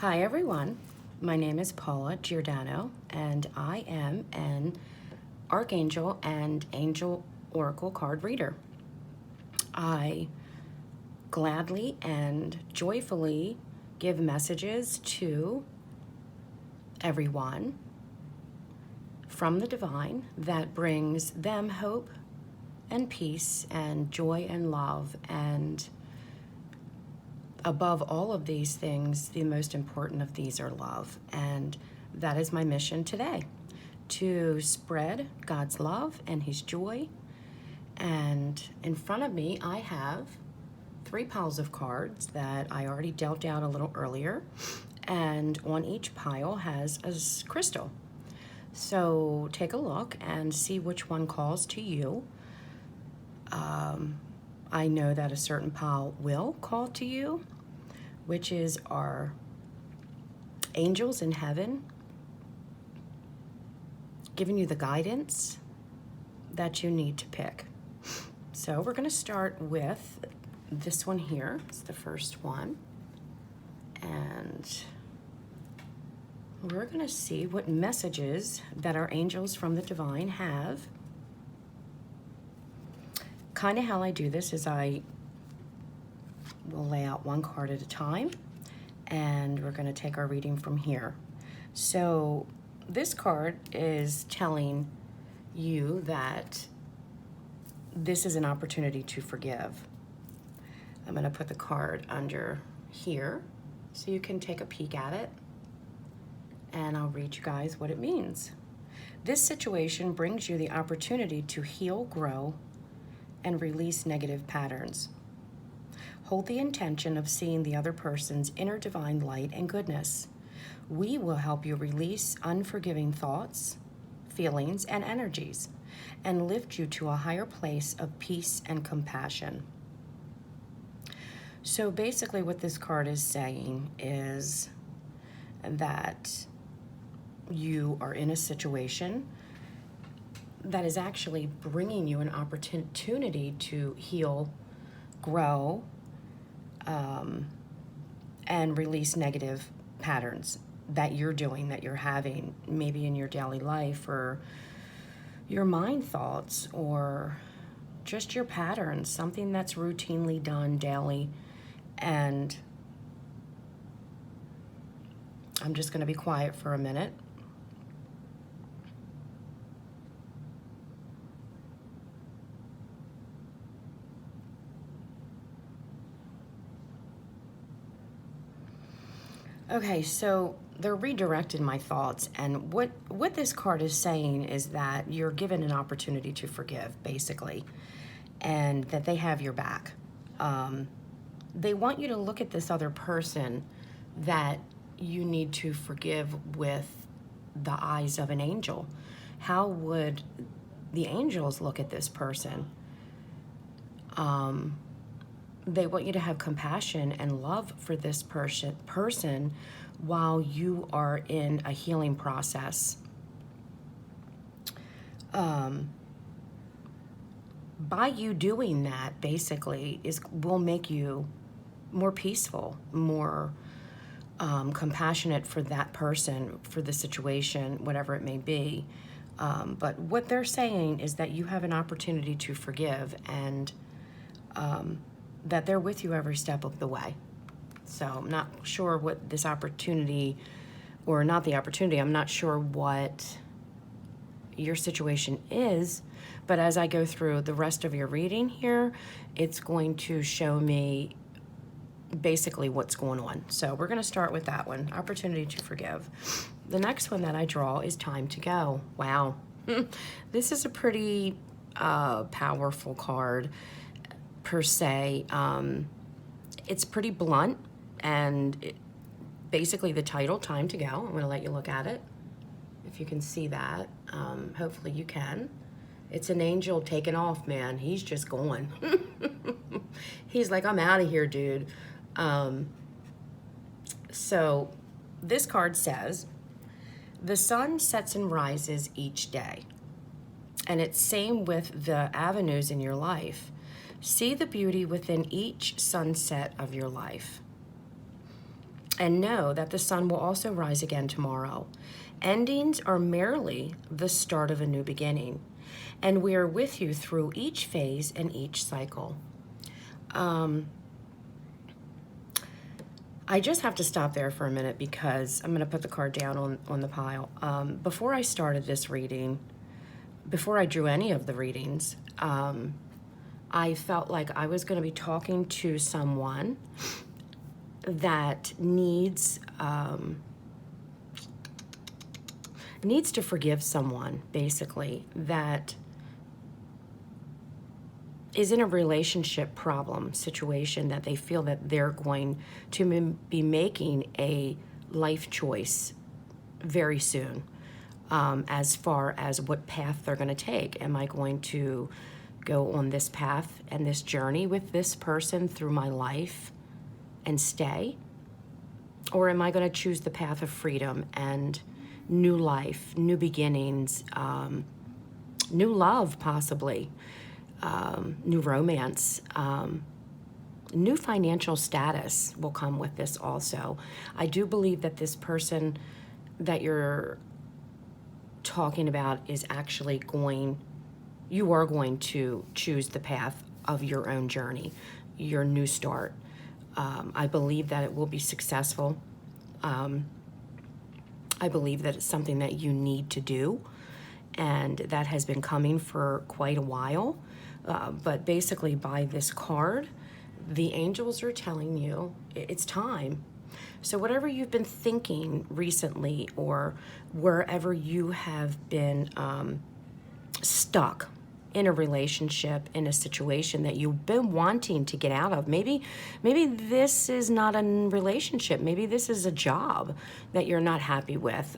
Hi everyone, my name is Paula Giordano and I am an Archangel and Angel Oracle card reader. I gladly and joyfully give messages to everyone from the divine that brings them hope and peace and joy and love, and above all of these things, the most important of these are love. And that is my mission today, to spread God's love and His joy. And in front of me, I have 3 piles of cards that I already dealt out a little earlier. And on each pile has a crystal. So take a look and see which one calls to you. I know that a certain pile will call to you, which is our angels in heaven giving you the guidance that you need to pick. So we're going to start with this one here. It's the first one. And we're going to see what messages that our angels from the divine have. Kind of how I do this is I will lay out one card at a time, and we're going to take our reading from here. So this card is telling you that this is an opportunity to forgive. I'm going to put the card under here so you can take a peek at it, and I'll read you guys what it means. This situation brings you the opportunity to heal, grow, and release negative patterns. Hold the intention of seeing the other person's inner divine light and goodness. We will help you release unforgiving thoughts, feelings, and energies, and lift you to a higher place of peace and compassion. So basically what this card is saying is that you are in a situation that is actually bringing you an opportunity to heal, grow, and release negative patterns that you're doing, that you're having, maybe in your daily life, or your mind thoughts, or just your patterns, something that's routinely done daily. And I'm just going to be quiet for a minute. Okay, so they're redirecting my thoughts, and what this card is saying is that you're given an opportunity to forgive, basically, and that they have your back. They want you to look at this other person that you need to forgive with the eyes of an angel. How would the angels look at this person? They want you to have compassion and love for this person while you are in a healing process. By you doing that, basically, will make you more peaceful, more compassionate for that person, for the situation, whatever it may be. But what they're saying is that you have an opportunity to forgive, and that they're with you every step of the way. So I'm not sure what this opportunity, or not the opportunity, I'm not sure what your situation is, but as I go through the rest of your reading here, it's going to show me basically what's going on. So we're going to start with that one, opportunity to forgive. The next one that I draw is time to go. Wow. This is a pretty powerful card, per se. It's pretty blunt, and basically the title, Time to Go. I'm going to let you look at it, if you can see that. Hopefully you can. It's an angel taking off, man. He's just going. He's like, I'm out of here, dude. So this card says, the sun sets and rises each day. And it's same with the avenues in your life. See the beauty within each sunset of your life. And know that the sun will also rise again tomorrow. Endings are merely the start of a new beginning, and we are with you through each phase and each cycle. I just have to stop there for a minute because I'm going to put the card down on the pile. Before I started this reading, before I drew any of the readings, I felt like I was going to be talking to someone that needs to forgive someone, basically, that is in a relationship problem situation that they feel that they're going to be making a life choice very soon, as far as what path they're going to take. Am I going to go on this path and this journey with this person through my life and stay? Or am I going to choose the path of freedom and new life, new beginnings, new love possibly, new romance, new financial status will come with this also. I do believe that this person that you're talking about is actually you are going to choose the path of your own journey, your new start. I believe that it will be successful. I believe that it's something that you need to do, and that has been coming for quite a while. But basically, by this card, the angels are telling you it's time. So whatever you've been thinking recently, or wherever you have been stuck in a relationship, in a situation that you've been wanting to get out of. Maybe this is not a relationship. Maybe this is a job that you're not happy with.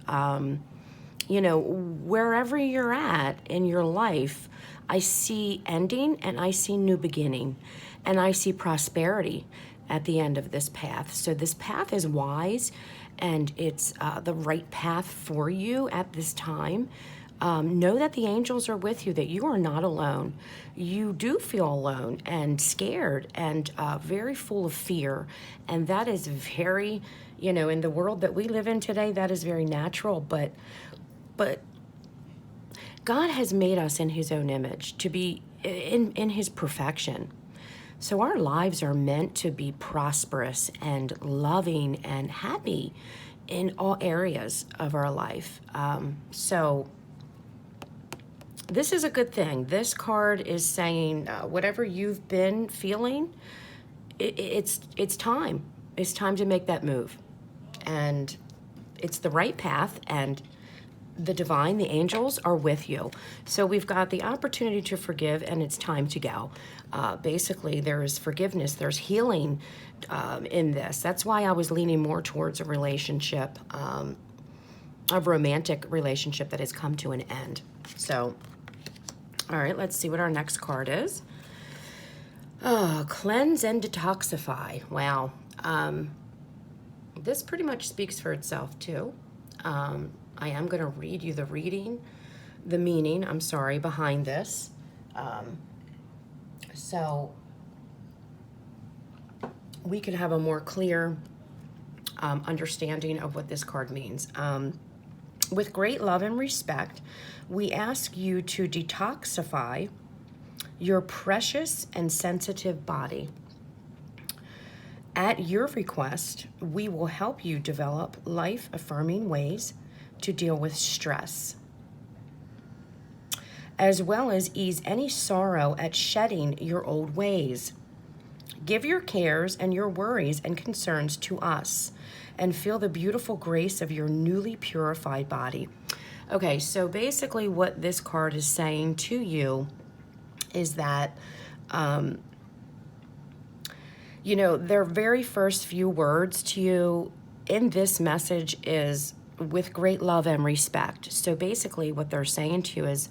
Wherever you're at in your life, I see ending and I see new beginning, and I see prosperity at the end of this path. So this path is wise, and it's the right path for you at this time. Know that the angels are with you, that you are not alone. You do feel alone and scared and very full of fear. And that is very, in the world that we live in today, that is very natural. But God has made us in his own image to be in his perfection. So our lives are meant to be prosperous and loving and happy in all areas of our life. So this is a good thing. This card is saying whatever you've been feeling, it's time. It's time to make that move. And it's the right path, and the divine, the angels, are with you. So we've got the opportunity to forgive, and it's time to go. Basically, there is forgiveness, there's healing in this. That's why I was leaning more towards a relationship, a romantic relationship that has come to an end. So, all right, let's see what our next card is. Cleanse and detoxify. Wow. This pretty much speaks for itself, too. I am going to read you the meaning, behind this. So we can have a more clear understanding of what this card means. With great love and respect, we ask you to detoxify your precious and sensitive body. At your request, we will help you develop life-affirming ways to deal with stress, as well as ease any sorrow at shedding your old ways. Give your cares and your worries and concerns to us, and feel the beautiful grace of your newly purified body. Okay, so basically what this card is saying to you is that, their very first few words to you in this message is with great love and respect. So basically what they're saying to you is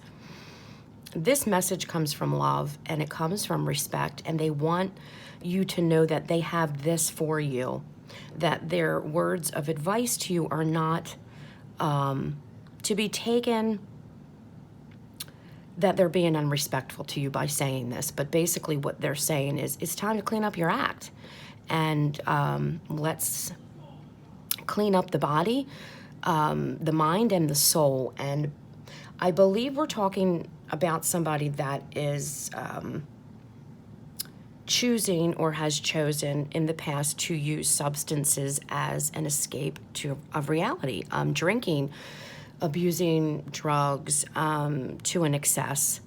this message comes from love, and it comes from respect, and they want you to know that they have this for you, that their words of advice to you are not to be taken that they're being unrespectful to you by saying this. But basically what they're saying is it's time to clean up your act, and let's clean up the body, the mind, and the soul. And I believe we're talking about somebody that is choosing or has chosen in the past to use substances as an escape of reality. Drinking, abusing drugs to an excess.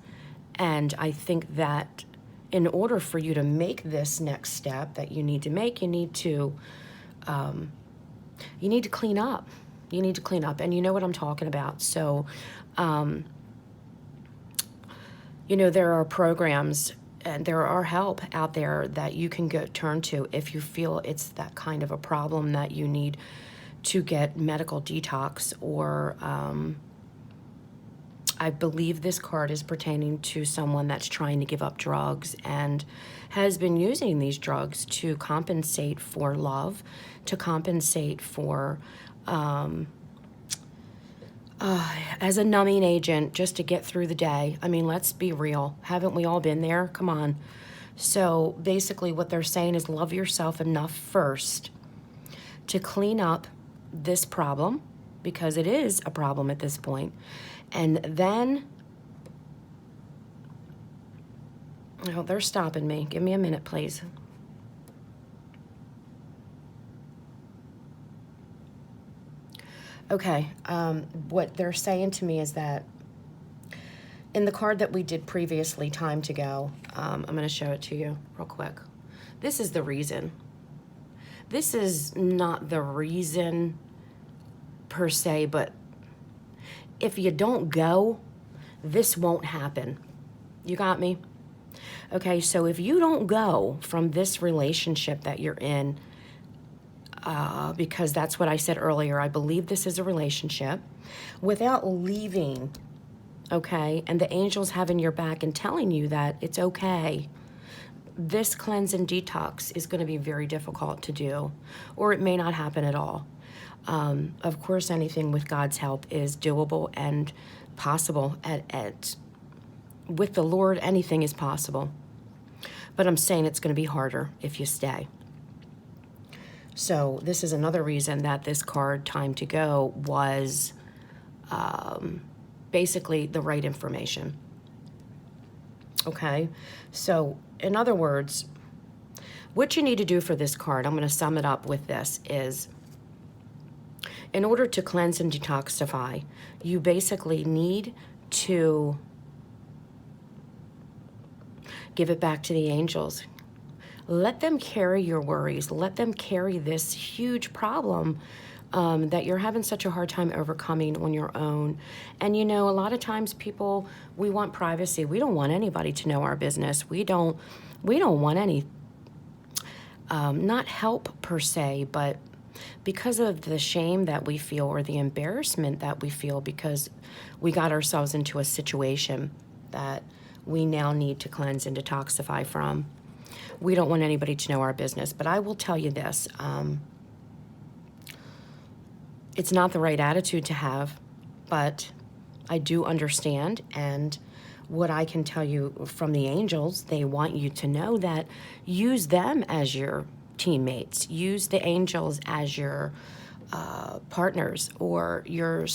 And I think that in order for you to make this next step that you need to make, you need to clean up. You need to clean up, and you know what I'm talking about. So, there are programs and there are help out there that you can turn to if you feel it's that kind of a problem that you need to get medical detox, or I believe this card is pertaining to someone that's trying to give up drugs and has been using these drugs to compensate for love, to compensate for as a numbing agent, just to get through the day. I mean, let's be real. Haven't we all been there? Come on. So basically what they're saying is love yourself enough first to clean up this problem, because it is a problem at this point. And then, oh, they're stopping me. Give me a minute, please. Okay, what they're saying to me is that in the card that we did previously, time to go, I'm going to show it to you real quick. This is the reason. This is not the reason per se, but if you don't go, this won't happen. You got me? Okay, so if you don't go from this relationship that you're in, because that's what I said earlier, I believe this is a relationship, without leaving, okay, and the angels having your back and telling you that it's okay, this cleanse and detox is going to be very difficult to do, or it may not happen at all. Of course, anything with God's help is doable and possible. With the Lord, anything is possible. But I'm saying it's going to be harder if you stay. So this is another reason that this card, time to go, was basically the right information. Okay? So in other words, what you need to do for this card, I'm going to sum it up with this, is in order to cleanse and detoxify, you basically need to give it back to the angels. Let them carry your worries. Let them carry this huge problem that you're having such a hard time overcoming on your own. And a lot of times people, we want privacy. We don't want anybody to know our business. We don't want any, not help per se, but because of the shame that we feel or the embarrassment that we feel because we got ourselves into a situation that we now need to cleanse and detoxify from. We don't want anybody to know our business. But I will tell you this, it's not the right attitude to have, but I do understand. And what I can tell you from the angels, they want you to know that use them as your teammates. Use the angels as your partners or your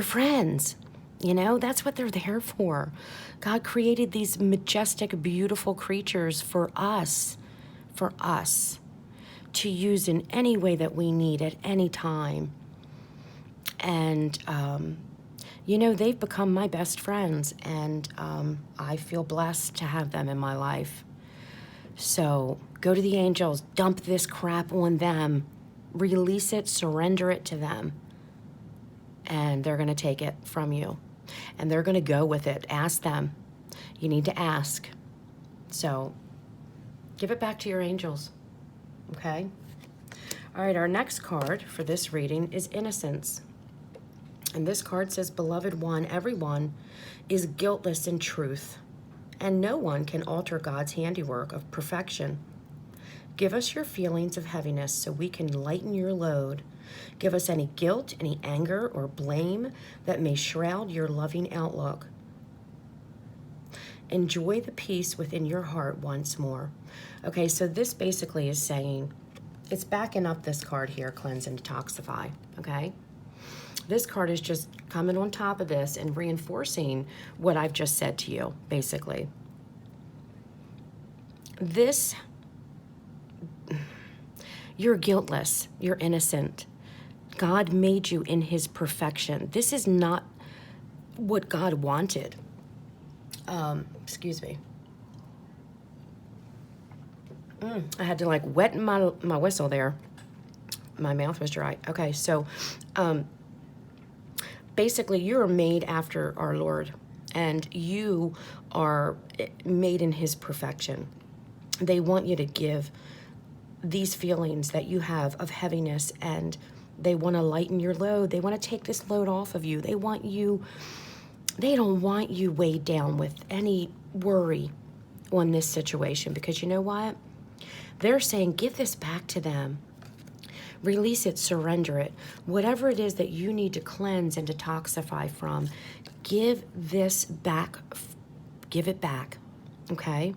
friends. That's what they're there for. God created these majestic, beautiful creatures for us to use in any way that we need at any time. And, they've become my best friends, and I feel blessed to have them in my life. So go to the angels, dump this crap on them, release it, surrender it to them, and they're going to take it from you. And they're going to go with it. Ask them. You need to ask. So give it back to your angels. Okay? All right, our next card for this reading is Innocence. And this card says, Beloved one, everyone is guiltless in truth, and no one can alter God's handiwork of perfection. Give us your feelings of heaviness so we can lighten your load. Give us any guilt, any anger, or blame that may shroud your loving outlook. Enjoy the peace within your heart once more. Okay, so this basically is saying, it's backing up this card here, cleanse and detoxify, okay? This card is just coming on top of this and reinforcing what I've just said to you, basically. This, you're guiltless, you're innocent. God made you in his perfection. This is not what God wanted. Excuse me. I had to like wet my whistle there. My mouth was dry. Okay, so basically you're made after our Lord, and you are made in his perfection. They want you to give these feelings that you have of heaviness, and they want to lighten your load. They want to take this load off of you. They don't want you weighed down with any worry on this situation, because you know what? They're saying, give this back to them. Release it, surrender it. Whatever it is that you need to cleanse and detoxify from, give this back. Give it back, okay?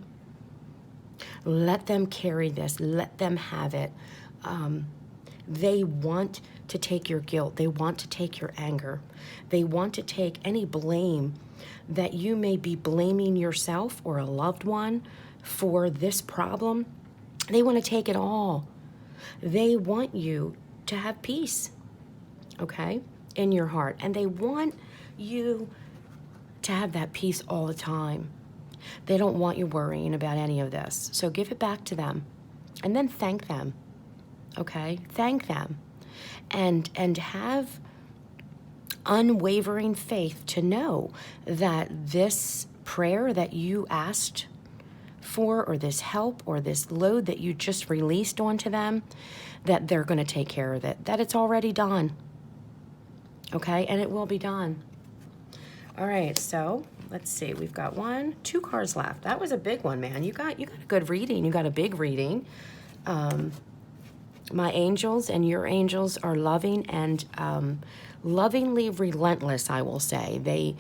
Let them carry this. Let them have it. They want to take your guilt. They want to take your anger. They want to take any blame that you may be blaming yourself or a loved one for this problem. They want to take it all. They want you to have peace, okay, in your heart. And they want you to have that peace all the time. They don't want you worrying about any of this. So give it back to them, and then thank them, okay? Thank them. And have unwavering faith to know that this prayer that you asked for, or this help, or this load that you just released onto them, that they're going to take care of it, that it's already done, okay? And it will be done. All right, so let's see. We've got 2 cards left. That was a big one, man. You got a good reading. You got a big reading. My angels and your angels are loving and lovingly relentless, I will say. They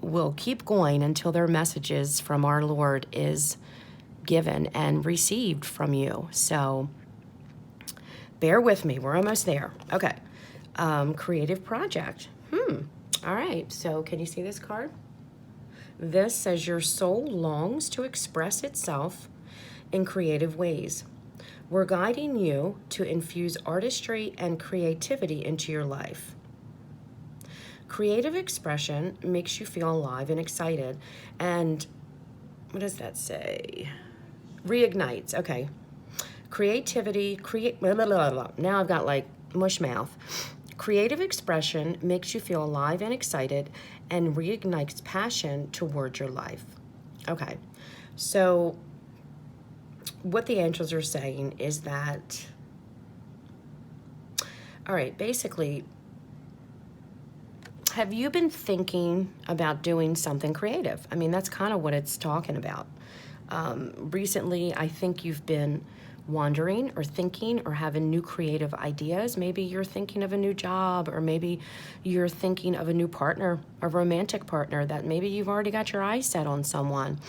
will keep going until their messages from our Lord is given and received from you. So bear with me. We're almost there. Okay. Creative project. All right. So can you see this card? This says your soul longs to express itself in creative ways. We're guiding you to infuse artistry and creativity into your life. Creative expression makes you feel alive and excited. And what does that say? Reignites. Okay. Creativity, blah, blah, blah, blah. Now I've got like mush mouth. Creative expression makes you feel alive and excited and reignites passion toward your life. Okay. So what the angels are saying is that, all right, basically, have you been thinking about doing something creative? I mean, that's kind of what it's talking about. Recently, I think you've been wandering or thinking or having new creative ideas. Maybe you're thinking of a new job, or maybe you're thinking of a new partner, a romantic partner, that maybe you've already got your eyes set on someone.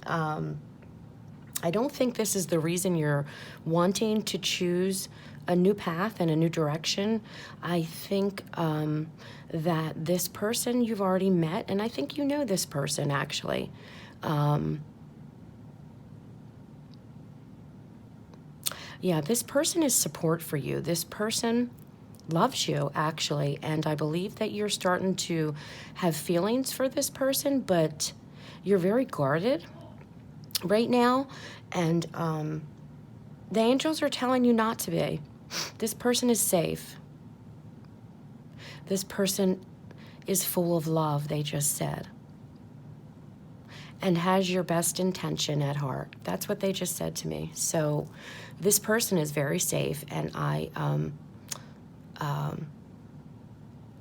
I don't think this is the reason you're wanting to choose a new path and a new direction. I think that this person you've already met, and I think you know this person actually. Yeah, this person is support for you. This person loves you, actually, and I believe that you're starting to have feelings for this person, but you're very guarded right now, and the angels are telling you not to be. This person is safe. This person is full of love, they just said, and has your best intention at heart. That's what they just said to me. So this person is very safe, and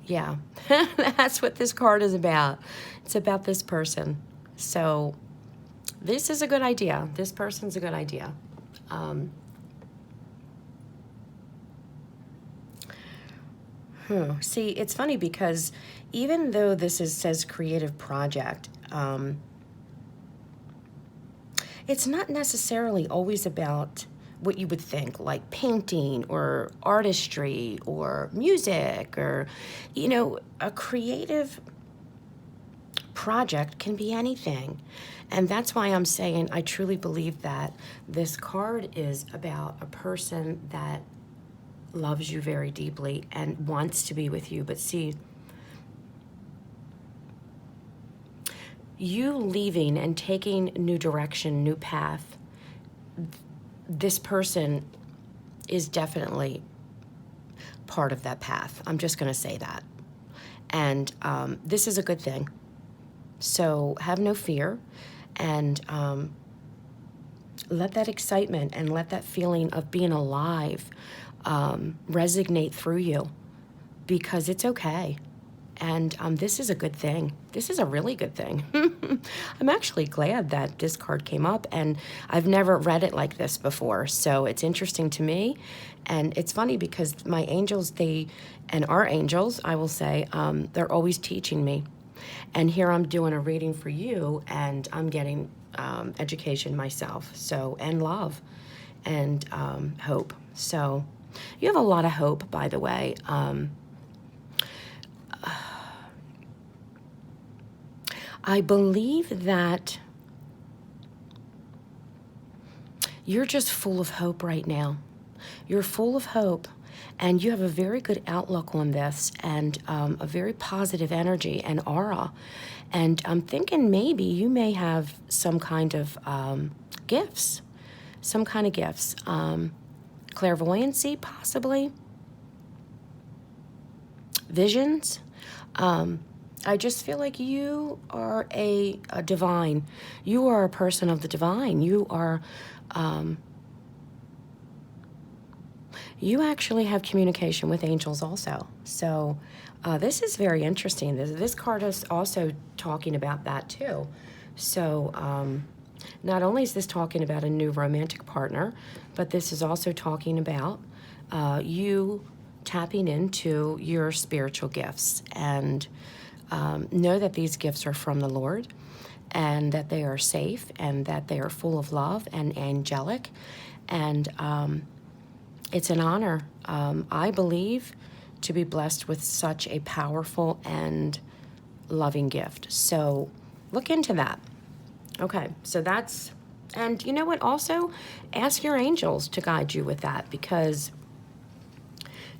yeah, that's what this card is about. It's about this person. So this is a good idea. This person's a good idea. See, it's funny because even though this says creative project, it's not necessarily always about what you would think, like painting or artistry or music or, a creative project can be anything. And that's why I'm saying I truly believe that this card is about a person that loves you very deeply and wants to be with you. But see, you leaving and taking new direction, new path, this person is definitely part of that path. I'm just going to say that. And this is a good thing. So have no fear, and let that excitement and let that feeling of being alive resonate through you, because it's okay. And this is a good thing. This is a really good thing. I'm actually glad that this card came up, and I've never read it like this before. So it's interesting to me. And it's funny because my angels, and our angels, I will say, they're always teaching me. And here I'm doing a reading for you, and I'm getting education myself. So, and love and hope. So you have a lot of hope, by the way. I believe that you're just full of hope right now. You're full of hope, and you have a very good outlook on this, and a very positive energy and aura. And I'm thinking maybe you may have some kind of gifts, clairvoyancy, possibly, visions. I just feel like you are a divine. You are a person of the divine. You are, you actually have communication with angels also. So this is very interesting. This card is also talking about that too. So not only is this talking about a new romantic partner, but this is also talking about you tapping into your spiritual gifts, and know that these gifts are from the Lord, and that they are safe, and that they are full of love and angelic. And it's an honor, I believe, to be blessed with such a powerful and loving gift. So look into that. Okay, so that's, and you know what? Also, ask your angels to guide you with that, because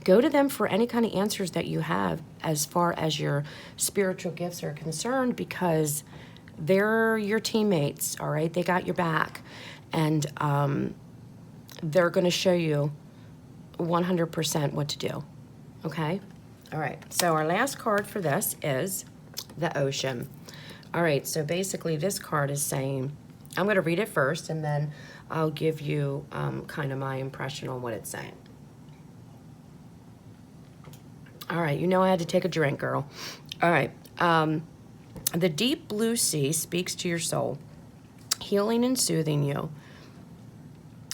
go to them for any kind of answers that you have as far as your spiritual gifts are concerned, because they're your teammates, all right? They got your back, and they're going to show you 100% what to do, okay? All right, so our last card for this is the Ocean. All right, so basically this card is saying, I'm going to read it first, and then I'll give you kind of my impression on what it's saying. All right, you know I had to take a drink, girl. All right. The deep blue sea speaks to your soul, healing and soothing you.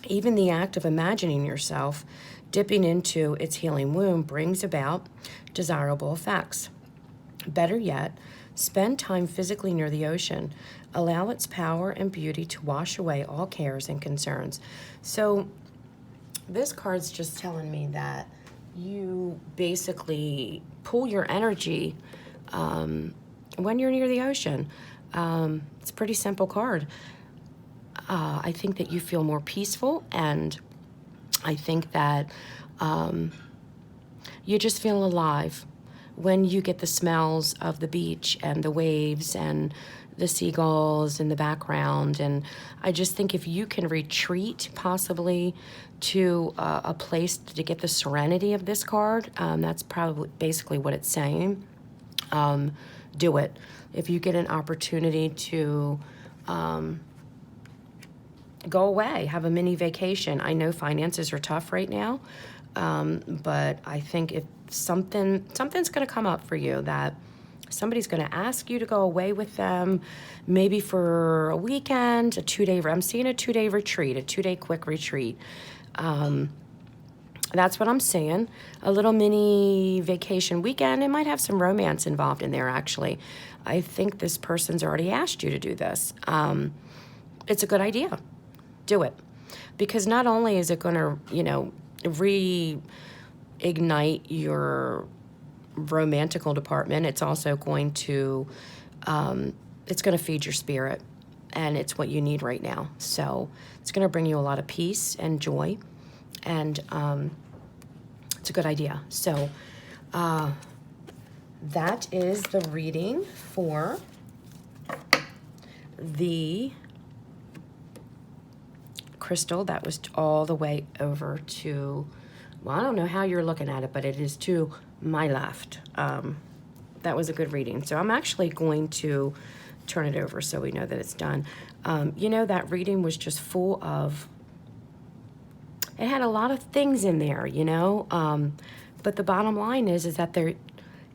Even the act of imagining yourself dipping into its healing womb brings about desirable effects. Better yet, spend time physically near the ocean. Allow its power and beauty to wash away all cares and concerns. So this card's just telling me that you basically pull your energy when you're near the ocean. It's a pretty simple card. I think that you feel more peaceful, and I think that you just feel alive when you get the smells of the beach and the waves and the seagulls in the background. And I just think if you can retreat possibly to a place to get the serenity of this card, that's probably basically what it's saying. Do it. If you get an opportunity to go away, have a mini vacation. I know finances are tough right now, but I think if something's going to come up for you, that somebody's going to ask you to go away with them, maybe for a weekend, I'm seeing a 2-day retreat, a 2-day quick retreat. That's what I'm saying. A little mini vacation weekend. It might have some romance involved in there, actually. I think this person's already asked you to do this. it's a good idea. Do it. Because not only is it going to, reignite your romantical department, it's also going to, it's going to feed your spirit. And it's what you need right now. So it's going to bring you a lot of peace and joy. And it's a good idea. So that is the reading for the crystal that was all the way over to, well, I don't know how you're looking at it, but it is to my left. That was a good reading. So I'm actually going to turn it over so we know that it's done. That reading was just full of, it had a lot of things in there, but the bottom line is that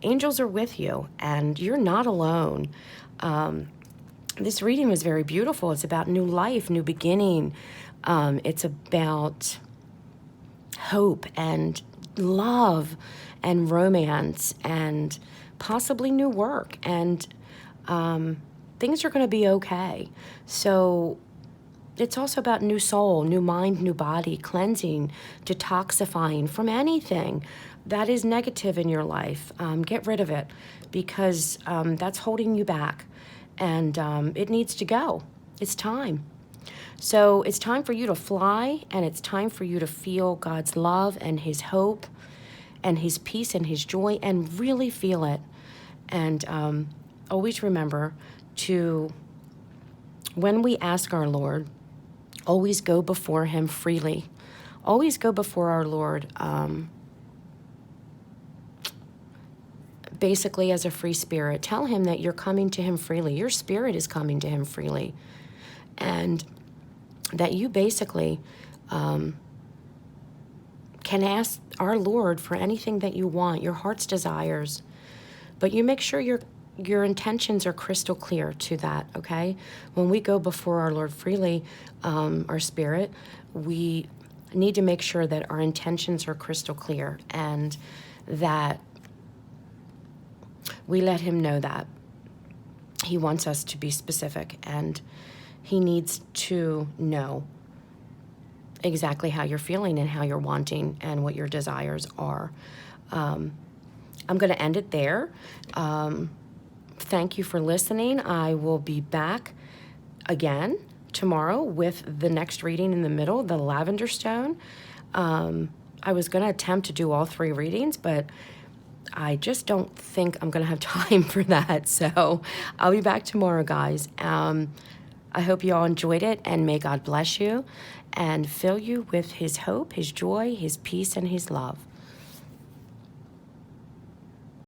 angels are with you and you're not alone. This reading was very beautiful. It's about new life, new beginning. It's about hope and love and romance and possibly new work, and things are going to be okay. So it's also about new soul, new mind, new body, cleansing, detoxifying from anything that is negative in your life. Get rid of it, because that's holding you back, and it needs to go. It's time. So it's time for you to fly, and it's time for you to feel God's love and his hope and his peace and his joy, and really feel it. And always remember to, when we ask our Lord, always go before him freely. Always go before our Lord basically as a free spirit. Tell him that you're coming to him freely. Your spirit is coming to him freely. And that you basically can ask our Lord for anything that you want, your heart's desires. But you make sure your intentions are crystal clear to that, okay? When we go before our Lord freely, our spirit, we need to make sure that our intentions are crystal clear, and that we let him know that he wants us to be specific, and he needs to know exactly how you're feeling and how you're wanting and what your desires are. I'm going to end it there. Thank you for listening. I will be back again tomorrow with the next reading in the middle, the lavender stone. I was going to attempt to do all 3 readings, but I just don't think I'm going to have time for that. So I'll be back tomorrow, guys. I hope you all enjoyed it, and may God bless you and fill you with his hope, his joy, his peace, and his love.